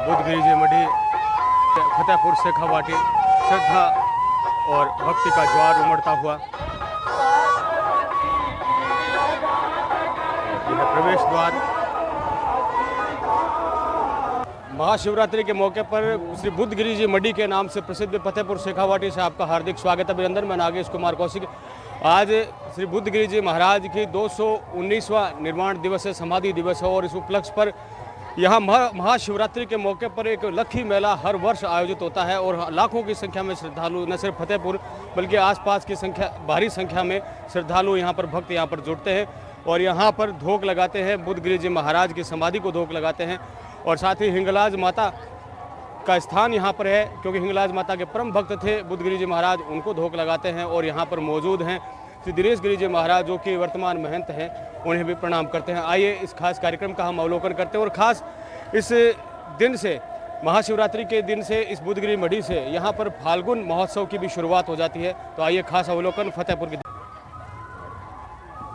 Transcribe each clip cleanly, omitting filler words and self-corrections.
बुद्धगिरी जी मढ़ी फतेहपुर शेखावाटी श्रद्धा और भक्ति का ज्वार उमड़ता हुआ यह प्रवेश द्वार। महाशिवरात्रि के मौके पर श्री बुद्धगिरी जी मढ़ी के नाम से प्रसिद्ध फतेहपुर शेखावाटी से आपका हार्दिक स्वागत अभिनंदन। मैं नागेश कुमार कौशिक। आज श्री बुद्धगिरी जी महाराज की 219वां निर्वाण दिवस है, समाधि दिवस है और इस उपलक्ष्य पर यहाँ महाशिवरात्रि के मौके पर एक लक्खी मेला हर वर्ष आयोजित होता है और लाखों की संख्या में श्रद्धालु न सिर्फ फतेहपुर बल्कि आसपास की भारी संख्या में श्रद्धालु यहाँ पर भक्त यहाँ पर जुड़ते हैं और यहाँ पर धोख लगाते हैं। बुद्धगिरी जी महाराज की समाधि को धोख लगाते हैं और साथ ही हिंगलाज माता का स्थान यहाँ पर है, क्योंकि हिंगलाज माता के परम भक्त थे बुद्धगिरी जी महाराज, उनको धोख लगाते हैं और यहाँ पर मौजूद हैं श्री दिनेश गिरी जी महाराज जो कि वर्तमान महंत हैं, उन्हें भी प्रणाम करते हैं। आइए इस खास कार्यक्रम का हम अवलोकन करते हैं और ख़ास इस दिन से, महाशिवरात्रि के दिन से, इस बुद्धगिरी मढ़ी से यहाँ पर फाल्गुन महोत्सव की भी शुरुआत हो जाती है। तो आइए खास अवलोकन फतेहपुर की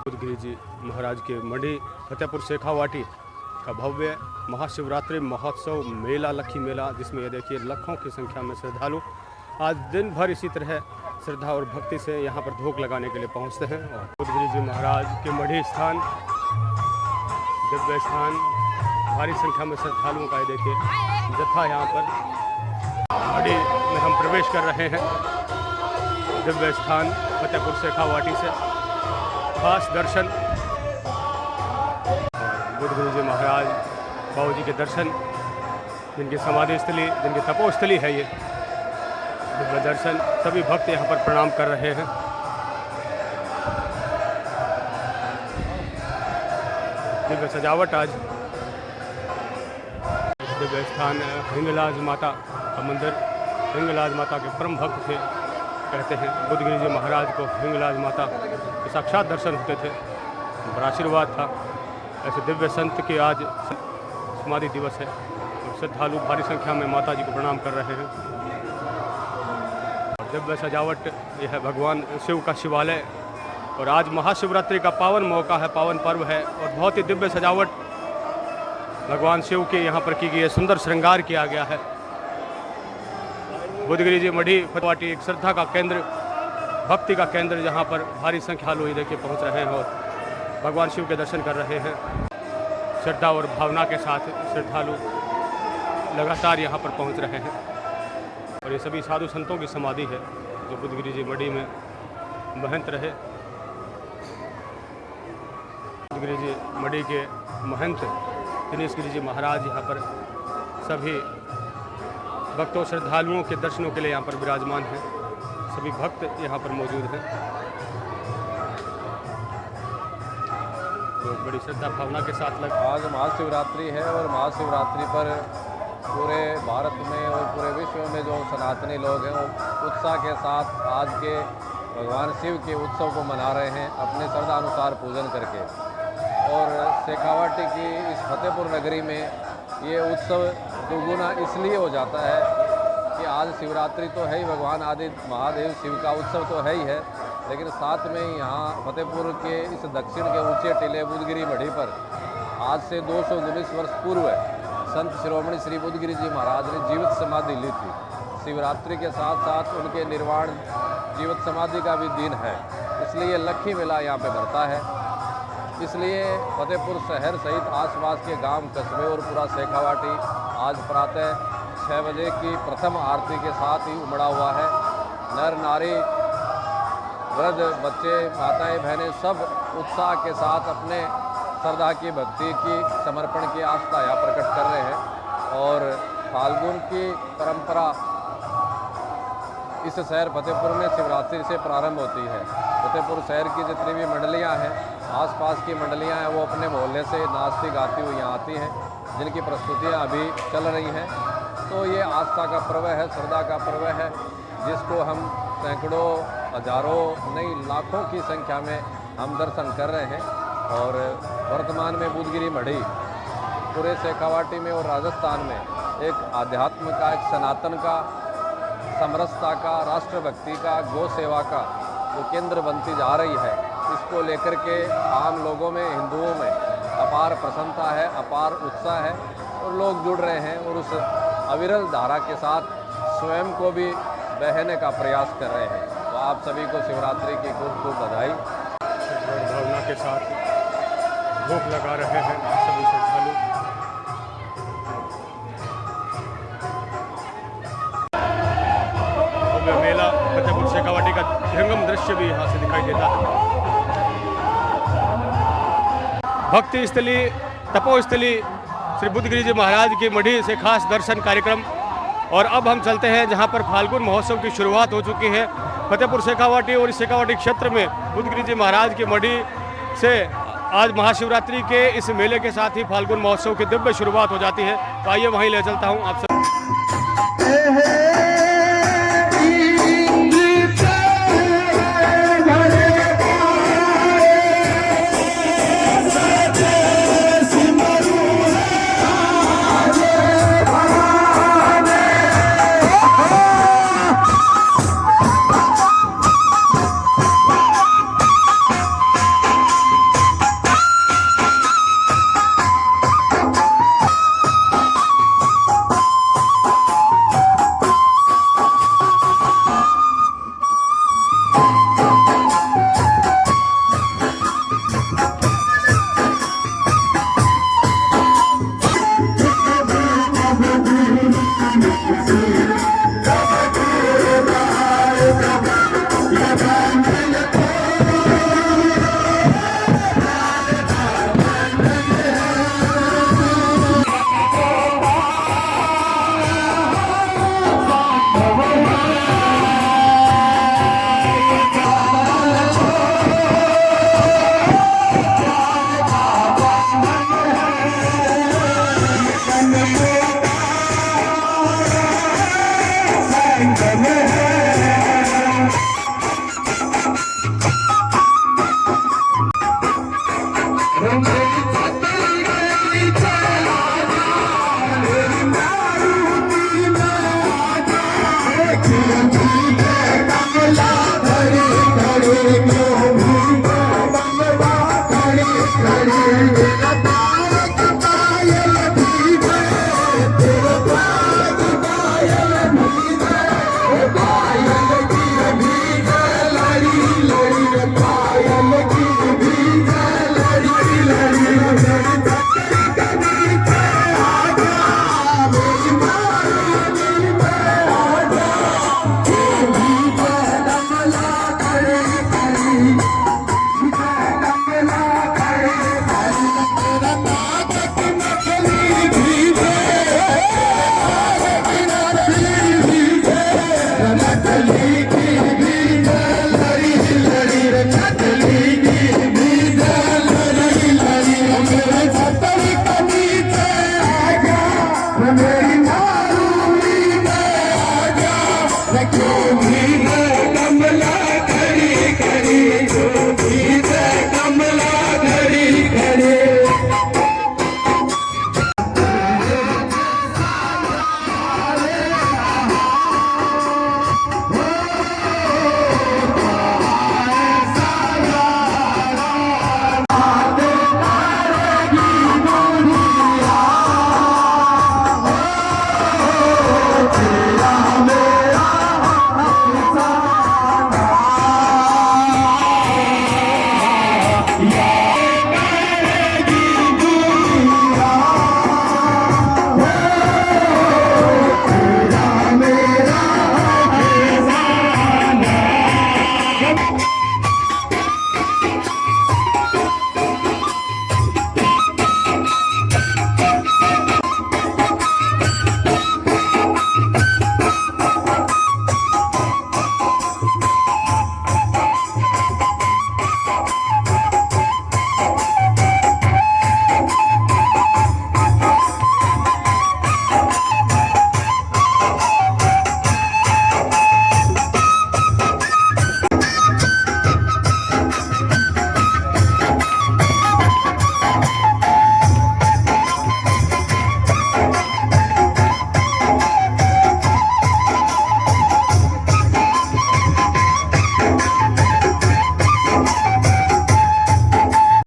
बुद्धगिरी जी महाराज के मढ़ी फतेहपुर शेखावाटी का भव्य महाशिवरात्रि महोत्सव मेला, लक्खी मेला, जिसमें ये देखिए लाखों की संख्या में श्रद्धालु आज दिन भर इसी तरह श्रद्धा और भक्ति से यहाँ पर धोख लगाने के लिए पहुँचते हैं। और बुद्धगिरी जी महाराज के मढ़ी स्थान, दिव्य स्थान, भारी संख्या में श्रद्धालुओं का ये देखिए जत्था यहाँ पर मढ़ी में हम प्रवेश कर रहे हैं। दिव्य स्थान फतेहपुर शेखावाटी से खास दर्शन, बुद्धगिरी जी महाराज बाबू जी के दर्शन, जिनकी समाधि स्थली, जिनकी तपोस्थली है ये दिव्य दर्शन, सभी भक्त यहाँ पर प्रणाम कर रहे हैं। दिव्य सजावट आज दिव्य स्थान हिंगलाज माता का मंदिर, हिंगलाज माता के परम भक्त थे, कहते हैं बुद्धगिरी जी महाराज को हिंगलाज माता के साक्षात दर्शन होते थे, बड़ा आशीर्वाद था। ऐसे दिव्य संत के आज समाधि दिवस है और श्रद्धालु भारी संख्या में माता जी को प्रणाम कर रहे हैं। दिव्य सजावट, यह है भगवान शिव का शिवालय और आज महाशिवरात्रि का पावन मौका है, पावन पर्व है और बहुत ही दिव्य सजावट भगवान शिव के यहाँ पर की गई है, सुंदर श्रृंगार किया गया है। बुद्धगिरी जी मढ़ी फतेहवाटी एक श्रद्धा का केंद्र, भक्ति का केंद्र, जहाँ पर भारी संख्या लोग देखिए पहुँच रहे हैं और भगवान शिव के दर्शन कर रहे हैं। श्रद्धा और भावना के साथ श्रद्धालु लगातार यहाँ पर पहुँच रहे हैं और ये सभी साधु संतों की समाधि है जो बुद्धगिरी जी मढ़ी में महंत रहे। बुद्धगिरी जी मढ़ी के महंत दिनेश गिरी जी महाराज यहाँ पर सभी भक्तों श्रद्धालुओं के दर्शनों के लिए यहाँ पर विराजमान हैं। सभी भक्त यहाँ पर मौजूद हैं तो बड़ी श्रद्धा भावना के साथ आज महाशिवरात्रि है और महाशिवरात्रि पर पूरे भारत में और पूरे विश्व में जो सनातनी लोग हैं वो उत्साह के साथ आज के भगवान शिव के उत्सव को मना रहे हैं अपने श्रद्धा अनुसार पूजन करके। और शेखावाटी की इस फतेहपुर नगरी में ये उत्सव दुगुना इसलिए हो जाता है कि आज शिवरात्रि तो है ही, भगवान आदि महादेव शिव का उत्सव तो है ही है, लेकिन साथ में यहाँ फतेहपुर के इस दक्षिण के ऊंचे टीले बुद्धगिरी मढ़ी पर आज से 219 वर्ष पूर्व संत शिरोमणि श्री बुद्धगिरी जी महाराज ने जीवित समाधि ली थी। शिवरात्रि के साथ साथ उनके निर्वाण जीवित समाधि का भी दिन है, इसलिए लक्खी मेला यहाँ पे भरता है। इसलिए फतेहपुर शहर सहित आसपास के गांव, कस्बे और पूरा शेखावाटी आज प्रातः 6 बजे की प्रथम आरती के साथ ही उमड़ा हुआ है। नर नारी, वृद्ध, बच्चे, माताएं, बहनें सब उत्साह के साथ अपने श्रद्धा की, भक्ति की, समर्पण की आस्था यहाँ प्रकट कर रहे हैं। और फाल्गुन की परंपरा इस शहर फतेहपुर में शिवरात्रि से प्रारंभ होती है। फतेहपुर शहर की जितनी भी मंडलियाँ हैं, आसपास की मंडलियाँ हैं, वो अपने मोहल्ले से नाचती गाती हुई यहाँ आती हैं, जिनकी प्रस्तुतियाँ अभी चल रही हैं। तो ये आस्था का पर्व है, श्रद्धा का पर्व है, जिसको हम सैकड़ों, हजारों, नहीं लाखों की संख्या में हम दर्शन कर रहे हैं। और वर्तमान में बुद्धगिरी मढ़ी पूरे शेखावाटी में और राजस्थान में एक आध्यात्म का, एक सनातन का, समरसता का, राष्ट्रभक्ति का, गौ सेवा का जो केंद्र बनती जा रही है, इसको लेकर के आम लोगों में, हिंदुओं में अपार प्रसन्नता है, अपार उत्साह है। और लोग जुड़ रहे हैं और उस अविरल धारा के साथ स्वयं को भी बहने का प्रयास कर रहे हैं। तो आप सभी को शिवरात्रि की खूब खूब बधाई। और भावना के साथ भोग लगा रहे हैं सभी श्रद्धालु। भव्य मेला फतेहपुर शेखावाटी का जंगम दृश्य भी यहाँ से दिखाई देता है। भक्ति स्थली, तपोस्थली श्री बुद्धगिरी जी महाराज की मढ़ी से खास दर्शन कार्यक्रम। और अब हम चलते हैं जहां पर फाल्गुन महोत्सव की शुरुआत हो चुकी है। फतेहपुर शेखावाटी और इस शेखावाटी क्षेत्र में बुद्धगिरी जी महाराज की मढ़ी से आज महाशिवरात्रि के इस मेले के साथ ही फाल्गुन महोत्सव की दिव्य शुरुआत हो जाती है। तो आइए वहीं ले चलता हूं आप सब।